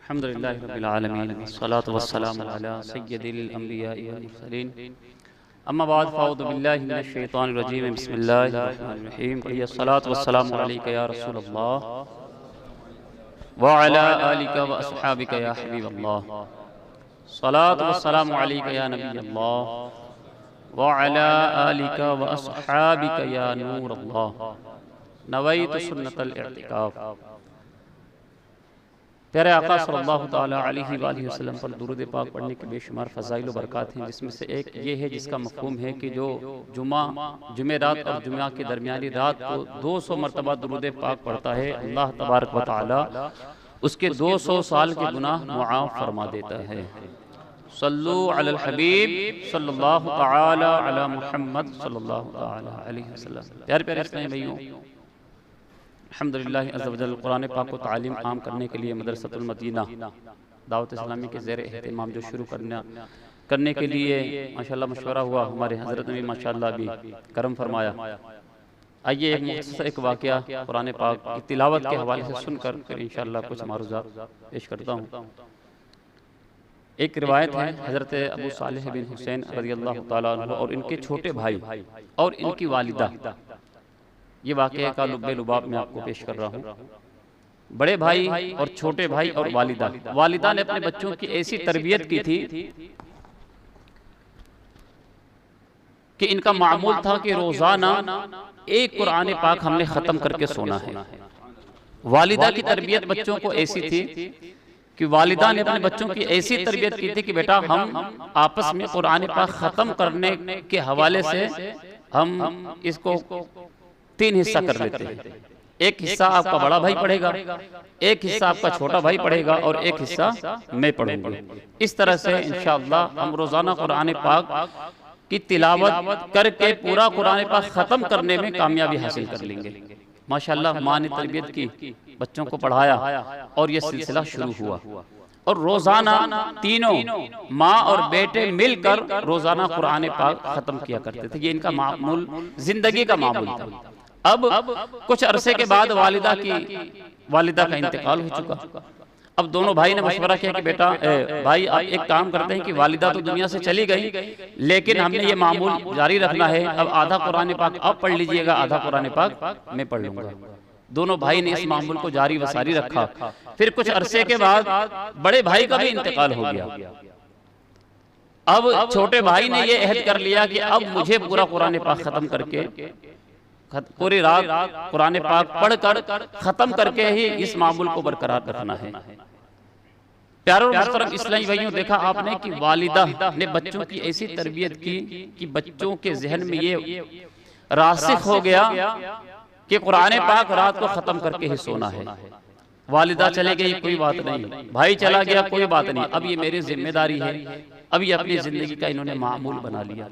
الحمد للہ رب العالمین والصلاة والسلام علی سید الانبیاء والمرسلین اما بعد فاعوذ باللہ من الشیطان الرجیم بسم اللہ الرحمن الرحیم الصلاة والسلام علیکہ یا رسول اللہ وعلی آلکہ واصحابکہ یا حبیب اللہ الصلاة والسلام علیکہ یا نبی اللہ وعلی آلکہ واصحابکہ یا نور اللہ نویت سنت الاعتکاف۔ پیارے آقا صلی اللہ تعالیٰ علیہ وآلہ وسلم پر درود پاک پڑھنے کے بے شمار فضائل و برکات ہیں، جس میں سے ایک یہ ہے جس کا مفہوم ہے کہ جو جمعرات اور جمعہ کی درمیانی رات کو 200 مرتبہ درود پاک پڑھتا ہے، اللہ تبارک و تعالیٰ اس کے 200 سال کے گناہ معاف فرما دیتا ہے۔ صلو علی الحبیب صلی اللہ تعالیٰ علی محمد صلی اللہ تعالیٰ علیہ وسلم۔ پیارے پیارے اسلامی بھائیوں، الحمدللہ عز و جل قرآن پاک کو تعلیم عام کرنے کے لیے مدرسۃ المدینہ دعوت اسلامی کے زیر اہتمام جو شروع کرنے کے لیے ماشاءاللہ مشورہ ہوا، ہمارے حضرت نے ماشاءاللہ بھی کرم فرمایا۔ آئیے ایک مختصر ایک واقعہ قرآن پاک کی تلاوت کے حوالے سے سن کر پھر انشاءاللہ کچھ معروضات پیش کرتا ہوں۔ ایک روایت ہے حضرت ابو صالح بن حسین رضی اللہ تعالیٰ عنہ اور ان کے چھوٹے بھائی اور ان کی والدہ، یہ واقعہ کا لب لباب میں آپ کو پیش کر رہا ہوں۔ بڑے بھائی اور چھوٹے بھائی اور والدہ نے اپنے بچوں کی ایسی تربیت کی تھی کہ ان کا معمول تھا کہ روزانہ ایک قرآن پاک ہم نے ختم کر کے سونا ہے۔ والدہ کی تربیت بچوں کو ایسی تھی کہ والدہ نے اپنے بچوں کی ایسی تربیت کی تھی کہ بیٹا ہم آپس میں قرآن پاک ختم کرنے کے حوالے سے ہم اس کو 3 حصہ کر لیتے ہیں۔ ایک حصہ آپ کا بڑا بھائی پڑھے گا، ایک حصہ آپ کا چھوٹا بھائی پڑھے گا اور ایک حصہ میں پڑھوں گا۔ اس طرح سے انشاءاللہ ہم روزانہ قرآن پاک کی تلاوت کر کے پورا قرآن پاک ختم کرنے میں کامیابی حاصل کر لیں گے۔ ماشاءاللہ ماں نے تربیت کی، بچوں کو پڑھایا اور یہ سلسلہ شروع ہوا، اور روزانہ تینوں ماں اور بیٹے مل کر روزانہ قرآن پاک ختم کیا کرتے تھے۔ یہ ان کا معمول، زندگی کا معمول تھا۔ اب کچھ عرصے کے بعد والدہ کا انتقال ہو چکا۔ اب دونوں بھائی نے مشورہ کیا کہ بیٹا بھائی آپ ایک کام کرتے ہیں کہ والدہ تو دنیا سے چلی گئی لیکن ہم نے یہ معمول جاری رکھنا ہے، اب آدھا قرآن پاک آپ پڑھ لیجئے گا، آدھا قرآن پاک میں پڑھ لوں گا۔ دونوں بھائی نے اس معمول کو جاری و ساری رکھا۔ پھر کچھ عرصے کے بعد بڑے بھائی کا بھی انتقال ہو گیا۔ اب چھوٹے بھائی نے یہ عہد کر لیا کہ اب مجھے پورا قرآن پاک ختم کر کے پوری رات قرآن پاک پڑھ کر ختم کر کے ہی اس معمول کو برقرار رکھنا ہے۔ پیاروں محترم اسلامی بھائیوں، دیکھا آپ نے کہ والدہ نے بچوں کی ایسی تربیت کی کہ بچوں کے ذہن میں یہ راسخ ہو گیا کہ قرآن پاک رات کو ختم کر کے ہی سونا ہے۔ والدہ چلے گئی کوئی بات نہیں، بھائی چلا گیا کوئی بات نہیں، اب یہ میری ذمہ داری ہے، اب یہ اپنی زندگی کا انہوں نے معمول بنا لیا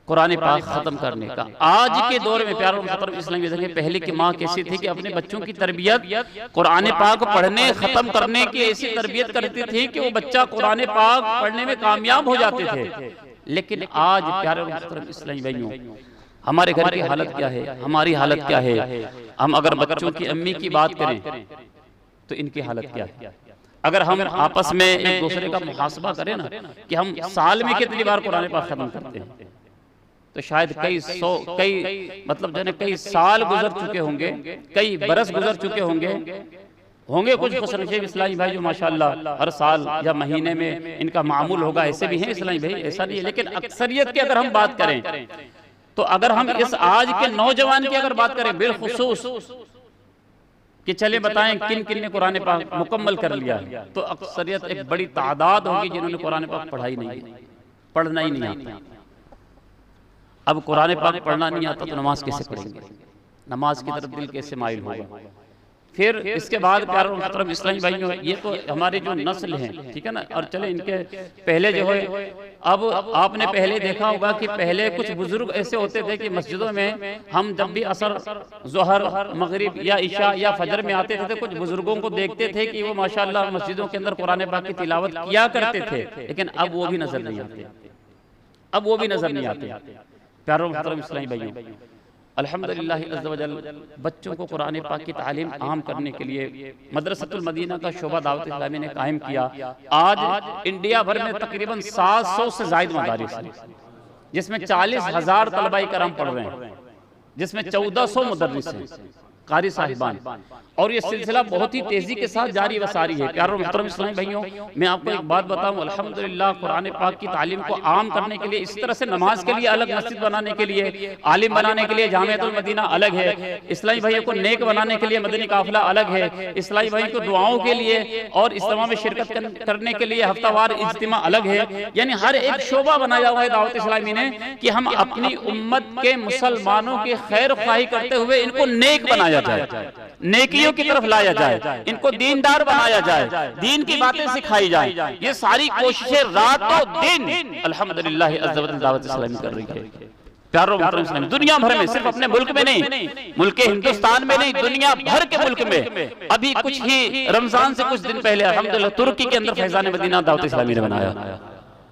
قرآن پاک ختم کرنے کا۔ آج کے دور میں پیاروں محترم اسلامی دیکھیں، پہلے کی ماں کیسی تھی کہ اپنے بچوں کی تربیت قرآن پاک پڑھنے ختم کرنے کی ایسی تربیت کرتی تھی کہ وہ بچہ قرآن پاک پڑھنے میں کامیاب ہو جاتے تھے۔ لیکن آج پیاروں محترم اسلامی بھائیوں، ہمارے گھر کی حالت کیا ہے، ہماری حالت کیا ہے؟ ہم اگر بچوں کی امی کی بات کریں تو ان کی حالت کیا ہے؟ اگر ہم آپس میں ایک دوسرے کا محاسبہ کریں نا کہ ہم سال میں کتنی بار قرآن پاک ختم کرتے ہیں، تو شاید کئی سال گزر چکے ہوں گے، کئی برس گزر چکے ہوں گے کچھ خوش نصیب اسلامی بھائی جو ماشاءاللہ ہر سال یا مہینے میں ان کا معمول ہوگا، ایسے بھی ہیں اسلامی بھائی، ایسا نہیں ہے۔ لیکن اکثریت کی اگر ہم بات کریں تو اگر ہم اس آج کے نوجوان کی اگر بات کریں بالخصوص کہ چلے بتائیں کن کن نے قرآن پاک مکمل کر لیا، تو اکثریت ایک بڑی تعداد ہوگی جنہوں نے قرآن پاک پڑھائی نہیں، پڑھنا ہی نہیں آتا۔ اب قرآن پاک پڑھنا نہیں آتا تو نماز کیسے پڑھیں گے؟ نماز کی طرف دل کیسے مائل ہوگا؟ پھر اس کے بعد پیاروں محترم اسلامی بھائیوں، یہ تو ہماری جو نسل ہیں، ٹھیک ہے نا، اور چلیں ان کے پہلے جو ہے، اب آپ نے پہلے دیکھا ہوگا کہ پہلے کچھ بزرگ ایسے ہوتے تھے کہ مسجدوں میں ہم جب بھی عصر، ظہر، مغرب یا عشاء یا فجر میں آتے تھے کچھ بزرگوں کو دیکھتے تھے کہ وہ ماشاءاللہ مسجدوں کے اندر قرآن پاک کی تلاوت کیا کرتے تھے، لیکن اب وہ بھی نظر نہیں آتے، اب وہ بھی نظر نہیں آتے۔ پیاروں محترم اسلامی بھائیوں، الحمدللہ عز و جل بچوں کو قرآن پاک کی تعلیم عام کرنے کے لیے مدرسۃ المدینہ کا شعبہ دعوت اسلامی نے قائم کیا۔ آج انڈیا بھر میں تقریباً 700 سے زائد مدارس ہیں، جس میں 40,000 طلبہ کرام پڑھ رہے ہیں، جس میں 1400 مدرس ہیں، قاری صاحبان، اور یہ سلسلہ بہت ہی تیزی کے ساتھ جاری و ساری ہے۔ پیاروں محترم اسلامی بھائیوں، میں آپ کو ایک بات بتاؤں، الحمدللہ قرآن پاک کی تعلیم کو عام کرنے کے لیے، اس طرح سے نماز کے لیے الگ مسجد بنانے کے لیے، عالم بنانے کے لیے جامعۃ المدینہ الگ ہے، اسلامی بھائیوں کو نیک بنانے کے لیے مدنی قافلہ الگ ہے، اسلامی بھائیوں کو دعاؤں کے لیے اور اجتماع میں شرکت کرنے کے لیے ہفتہ وار اجتماع الگ ہے۔ یعنی ہر ایک شعبہ بنایا ہوا ہے دعوت اسلامی نے کہ ہم اپنی امت کے مسلمانوں کی خیر خواہی کرتے ہوئے ان کو نیک بنایا جائے، نیکیوں کی طرف لایا جائے، ان کو دیندار بنایا جائے، دین کی باتیں سکھائی جائیں۔ یہ ساری کوششیں رات و دن الحمدللہ عز و جل دعوت اسلامی کر رہی ہے۔ پیاروں محترم اسلامی، دنیا بھر میں، صرف اپنے ملک میں نہیں، ملک ہندوستان میں نہیں، دنیا بھر کے ملک میں ابھی کچھ ہی رمضان سے کچھ دن پہلے الحمدللہ ترکی کے اندر فیضان مدینہ دعوت اسلامی نے بنایا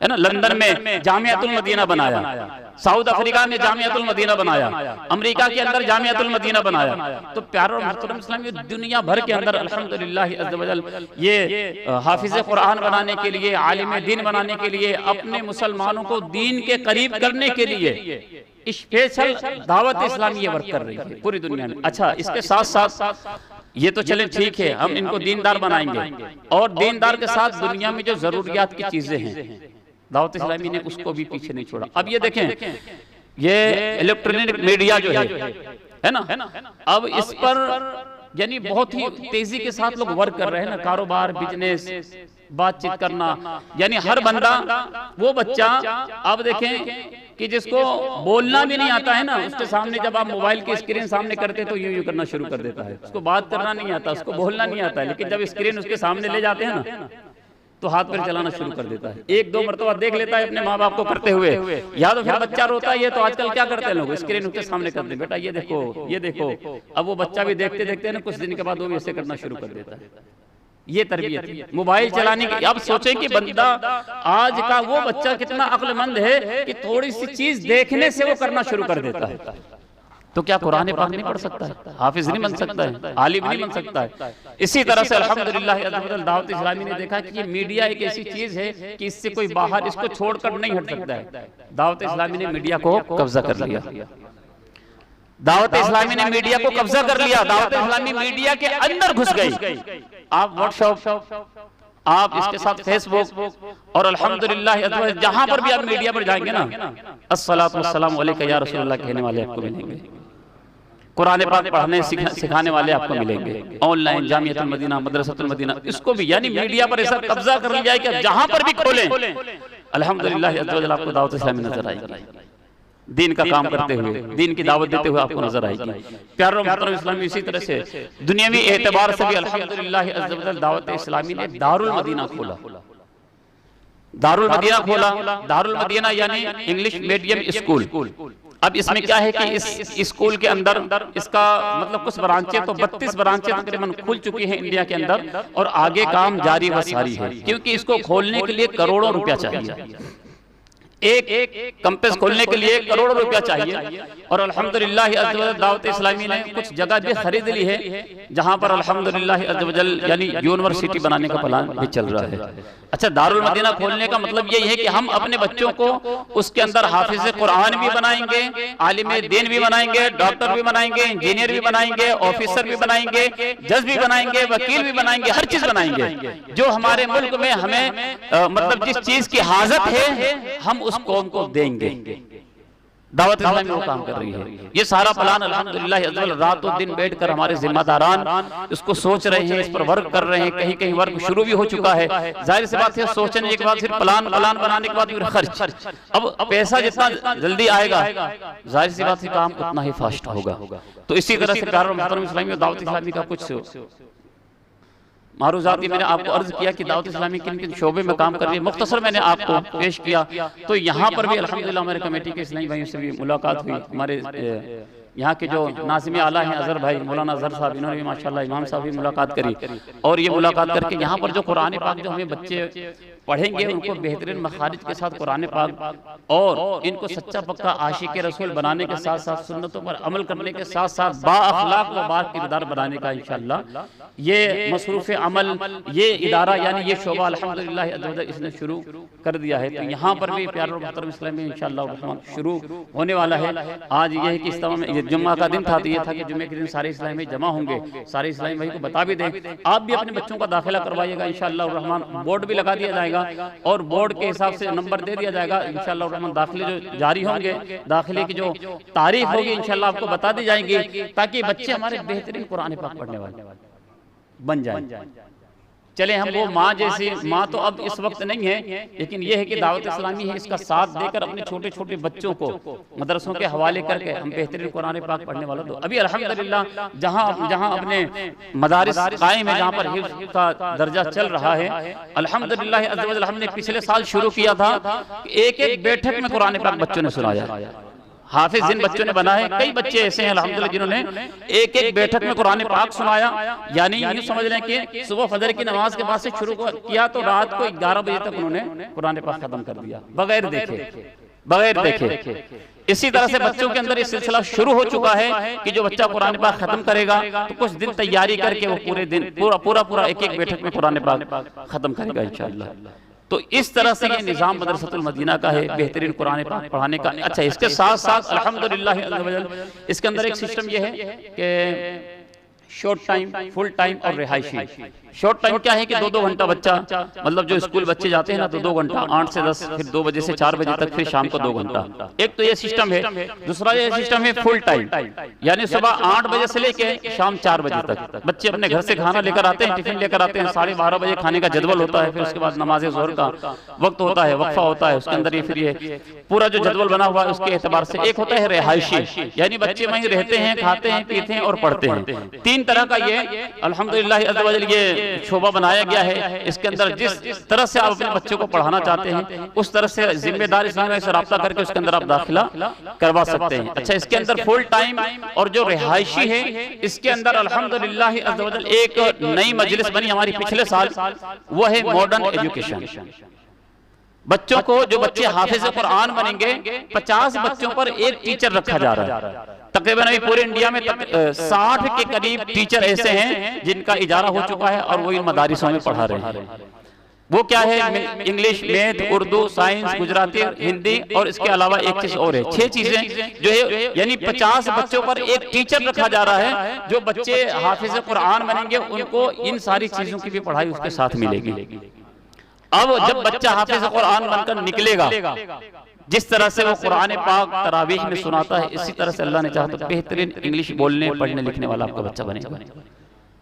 ہے نا، لندن میں جامعۃ المدینہ بنایا، ساؤتھ افریقہ میں جامعۃ المدینہ بنایا، امریکہ کے اندر جامعۃ المدینہ بنایا۔ تو پیاروں محترم اسلامی، دنیا بھر کے اندر الحمدللہ عز و جل یہ حافظ قرآن بنانے کے لیے، عالم دین بنانے کے لیے، اپنے مسلمانوں کو دین کے قریب کرنے کے لیے اسپیشل دعوت اسلامی یہ ورک کر رہی ہے پوری دنیا میں۔ اچھا، اس کے ساتھ ساتھ یہ تو چلیں ٹھیک ہے، ہم ان کو دیندار بنائیں گے، اور دیندار کے ساتھ دنیا میں جو ضروریات کی چیزیں ہیں دعوت اسلامی نے اس کو بھی پیچھے نہیں چھوڑا۔ اب یہ دیکھیں، یہ الیکٹرانک میڈیا جو ہے نا، اب اس پر یعنی بہت ہی تیزی کے ساتھ لوگ ورک کر رہے ہیں نا، کاروبار، بزنس، بات چیت کرنا، یعنی ہر بندہ، وہ بچہ آپ دیکھیں کہ جس کو بولنا بھی نہیں آتا ہے نا، اس کے سامنے جب آپ موبائل کی اسکرین سامنے کرتے تو یوں کرنا شروع کر دیتا ہے۔ اس کو بات کرنا نہیں آتا، اس کو بولنا نہیں آتا ہے، لیکن جب اسکرین اس کے سامنے لے جاتے ہیں نا تو ہاتھ پیر چلانا شروع کر دیتا ہے۔ ایک دو مرتبہ دیکھ لیتا ہے اپنے ماں باپ کو کرتے ہوئے، یا تو پھر بچہ روتا ہے۔ تو آج کل کیا کرتے ہیں لوگ، اسکرین اس کے سامنے کرتے ہیں، بیٹا یہ دیکھو، یہ دیکھو۔ اب وہ بچہ بھی دیکھتے دیکھتے نا کچھ دن کے بعد وہ بھی ایسے کرنا شروع کر دیتا ہے۔ یہ تربیت موبائل چلانے کی۔ اب سوچیں کہ بندہ آج کا وہ بچہ کتنا عقل مند ہے کہ تھوڑی سی چیز دیکھنے سے وہ کرنا شروع کر دیتا ہے۔ تو کیا قرآن پاک نہیں پڑھ سکتا ہے، حافظ نہیں بن سکتا ہے، عالم نہیں بن سکتا ہے؟ اسی طرح سے الحمدللہ دعوت اسلامی نے دیکھا کہ یہ میڈیا ایک ایسی چیز ہے کہ اس سے کوئی باہر اس کو چھوڑ کر نہیں ہٹ سکتا ہے۔ دعوت اسلامی نے میڈیا کو قبضہ کر لیا، دعوت اسلامی نے میڈیا کو قبضہ کر لیا، دعوت اسلامی میڈیا کے اندر گھس گئی۔ آپ واٹس ایپ، آپ اس کے ساتھ فیس بک، اور الحمدللہ جہاں پر بھی آپ میڈیا پر جائیں گے نا، الصلاۃ والسلام علیک یا رسول اللہ کہنے والے آپ کو ملیں گے، قرآن پاک پڑھنے سکھانے والے آپ کو ملیں گے، آن لائن جامعۃ المدینہ، مدرسۃ المدینہ، اس کو بھی یعنی میڈیا پر ایسا قبضہ کر لیا ہے کہ جہاں پر بھی کھولیں الحمدللہ عز و جل آپ کو دعوت اسلامی نظر آئے گی، دین کا کام کرتے ہوئے، دین کی دعوت دیتے ہوئے آپ کو نظر آئے گی۔ پیاروں محترم اسلامی، اسی طرح سے دنیاوی اعتبار سے بھی الحمدللہ عز و جل دعوت اسلامی نے دارالمدینہ کھولا، دارالمدینہ کھولا۔ دارالمدینہ یعنی انگلش میڈیم اسکول۔ اب اس میں کیا ہے کہ اس اسکول کے اندر اس کا مطلب کچھ برانچیں، تو 32 برانچیں تقریباً کھل چکی ہیں انڈیا کے اندر، اور آگے کام جاری و ساری ہے، کیونکہ اس کو کھولنے کے لیے کروڑوں روپیہ چاہیے، ایک کمپس کھولنے کے لیے کروڑوں روپیہ چاہیے۔ اور الحمدللہ عز و جل دعوت اسلامی نے کچھ جگہ بھی خرید لی ہے، جہاں پر الحمدللہ عز و جل یعنی یونیورسٹی بنانے کا پلان بھی چل رہا ہے۔ اچھا، دارالمدینہ کھولنے کا مطلب یہ ہے کہ ہم اپنے بچوں کو اس کے اندر حافظ قرآن بھی بنائیں گے، عالم دین بھی بنائیں گے، ڈاکٹر بھی بنائیں گے، انجینئر بھی بنائیں گے، آفیسر بھی بنائیں گے، جج بھی بنائیں گے، وکیل بھی بنائیں گے، ہر چیز بنائیں گے۔ جو ہمارے ملک میں ہمیں مطلب جس چیز کی حاجت ہے ہم اس قوم کو دیں گے۔ دعوت اسلامی وہ کام کر رہی ہے۔ یہ سارا پلان الحمدللہ عز و جل رات و دن بیٹھ کر ہمارے ذمہ داران اس کو سوچ رہے ہیں، اس پر ورک کر رہے ہیں، کہیں کہیں ورک شروع بھی ہو چکا ہے۔ ظاہر سی بات ہے، سوچنے کے بعد پھر پلان بنانے کے بعد پھر خرچ۔ اب پیسہ جتنا جلدی آئے گا ظاہر سی بات ہے کام اتنا ہی فاسٹ ہوگا۔ تو اسی طرح سے پیاروں محترم اسلامی اور دعوت اسلامی کا کچھ معروضاتی میں نے آپ کو عرض کیا کہ دعوت اسلامی کن کن شعبے میں کام کر رہی ہے، مختصر میں نے آپ کو پیش کیا۔ تو یہاں پر بھی الحمدللہ ہمارے کمیٹی کے اسلامی بھائیوں سے بھی ملاقات ہوئی، ہمارے یہاں کے جو ناظم اعلیٰ ہیں اظہر بھائی، مولانا اظہر صاحب، انہوں نے بھی ماشاءاللہ امام صاحب بھی ملاقات کری، اور یہ ملاقات کر کے یہاں پر جو قرآن پاک جو ہمیں بچے پڑھیں گے ان کو بہترین مخارج کے ساتھ قرآن پاک اور ان کو سچا پکا عاشق رسول بنانے کے ساتھ ساتھ سنتوں پر عمل کرنے کے ساتھ ساتھ با اخلاق و با کردار بنانے کا انشاءاللہ یہ مصروف عمل یہ ادارہ یعنی یہ شعبہ الحمدللہ اس نے شروع کر دیا ہے۔ تو یہاں پر بھی پیار اور محترم اسلام میں انشاءاللہ الرحمن شروع ہونے والا ہے۔ آج یہ ہے کہ اس تمام یہ جمعہ کا دن تھا، تو یہ تھا کہ جمعہ کے دن سارے اسلامی بھائی جمع ہوں گے، سارے اسلامی بھائی کو بتا بھی دیں، آپ بھی اپنے بچوں کا داخلہ کروائیے گا انشاءاللہ الرحمن، بورڈ بھی لگا دیا جائے گا اور بورڈ کے حساب سے نمبر دے دیا جائے گا انشاءاللہ الرحمن۔ داخلے جو جاری ہوں گے، داخلے کی جو تاریخ ہوگی انشاءاللہ آپ کو بتا دی جائیں گی، تاکہ بچے ہمارے بہترین قرآن پاک پڑھنے والے بن جائیں۔ چلیں ہم وہ ماں جیسی ماں تو اب اس وقت نہیں ہے، لیکن یہ ہے کہ دعوت اسلامی ہے، اس کا ساتھ دے کر اپنے چھوٹے چھوٹے بچوں کو مدرسوں کے حوالے کر کے ہم بہترین قرآن پاک پڑھنے والوں دو۔ ابھی الحمدللہ جہاں اپنے مدارس قائم ہے، جہاں پر حفظ کا درجہ چل رہا ہے، الحمدللہ عز و جل ہم نے پچھلے سال شروع کیا تھا کہ ایک ایک بیٹھک میں قرآن پاک بچوں نے سنایا۔ حافظ جن بچوں نے بنا ہے، کئی بچے ایسے ہیں الحمدللہ جنہوں نے ایک ایک بیٹھک میں قرآن پاک سنایا، یعنی یہ سمجھ لیں کہ صبح فجر کی نماز کے بعد سے شروع کیا تو رات کو 11 بجے تک انہوں نے قرآن پاک ختم کر دیا بغیر دیکھے۔ اسی طرح سے بچوں کے اندر یہ سلسلہ شروع ہو چکا ہے کہ جو بچہ قرآن پاک ختم کرے گا تو کچھ دن تیاری کر کے وہ پورے دن پورا ایک ایک بیٹھک میں قرآن پاک ختم کرے گا انشاءاللہ۔ تو اس طرح سے یہ نظام مدرسۃ المدینہ کا ہے، بہترین قرآن پاک پڑھانے کا۔ اچھا، اس کے ساتھ ساتھ الحمدللہ عز و جل اس کے اندر ایک سسٹم یہ ہے کہ شارٹ ٹائم، فل ٹائم اور رہائشی۔ شارٹ ٹائم کیا ہے کہ 2 گھنٹہ بچہ، مطلب جو اسکول بچے جاتے ہیں نا تو 2 گھنٹہ 8 سے 10، پھر 2 بجے سے 4 بجے تک، پھر شام کو 2 گھنٹہ۔ ایک تو یہ سسٹم ہے۔ دوسرا یہ سسٹم ہے فل ٹائم، یعنی صبح 8 بجے سے لے کے شام 4 بجے تک بچے اپنے گھر سے کھانا لے کر آتے ہیں، ٹفن لے کر آتے ہیں، 12:30 بجے کھانے کا جدول ہوتا ہے، پھر اس کے بعد نماز ظہر کا وقت ہوتا ہے، وقفہ ہوتا ہے، اس کے اندر یہ پھر یہ پورا جو جدول بنا ہوا ہے اس کے اعتبار سے ایک ہوتا ہے رہائشی، یعنی بچے وہیں رہتے ہیں، کھاتے ہیں، پیتے ہیں اور پڑھتے ہیں۔ 3 طرح کا یہ الحمدللہ عز و جل یہ شعبہ بنایا گیا ہے۔ اس کے اندر جس طرح سے آپ اپنے بچوں کو پڑھانا چاہتے ہیں اس طرح سے ذمہ دار اسلامی سے رابطہ کر کے اس کے اندر آپ داخلہ کروا سکتے ہیں۔ اچھا، اس کے اندر فل ٹائم اور جو رہائشی ہے اس کے اندر الحمدللہ عز و جل ایک نئی مجلس بنی ہماری پچھلے سال، وہ ہے ماڈرن ایجوکیشن۔ بچوں کو، جو بچے حافظ قرآن بنیں گے، 50 بچوں پر ایک ٹیچر رکھا جا رہا ہے۔ تقریباً ابھی پورے انڈیا میں 60 کے قریب ٹیچر ایسے ہیں جن کا اجارہ ہو چکا ہے اور وہ ان مدارسوں میں پڑھا رہے ہیں۔ وہ کیا ہے؟ English, math, Urdu, science, Gujarati, Hindi اور اس کے علاوہ ایک چیز اور ہے، 6 چیزیں جو ہے، یعنی 50 بچوں پر ایک ٹیچر رکھا جا رہا ہے۔ جو بچے حافظ قرآن بنیں گے ان کو ان ساری چیزوں کی بھی پڑھائی اس کے ساتھ ملے گی۔ اب جب بچہ حافظ قرآن بن کر نکلے گا، جس طرح سے وہ قرآن پاک تراویح میں سناتا ہے، اسی طرح سے اللہ نے چاہا تو بہترین انگلش بولنے پڑھنے لکھنے والا آپ کا بچہ بنے گا۔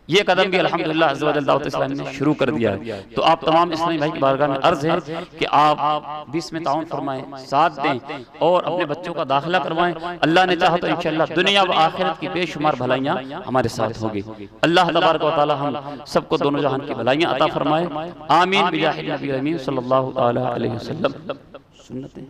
یہ قدم بھی الحمدللہ عز و جل دعوت اسلامی نے شروع کر دیا ہے۔ تو آپ تمام اسلامی بھائی کی بارگاہ میں عرض ہے کہ آپ بھی اس میں تعاون فرمائیں، ساتھ دیں اور اپنے بچوں کا داخلہ کروائیں۔ اللہ نے چاہا تو انشاءاللہ دنیا و آخرت کی بے شمار بھلائیاں ہمارے ساتھ ہوگی۔ اللہ تبارک و تعالی ہم سب کو دونوں جہان کی بھلائیاں عطا فرمائے، آمین بجاہ النبی امین صلی اللہ علیہ وسلم۔ سنتیں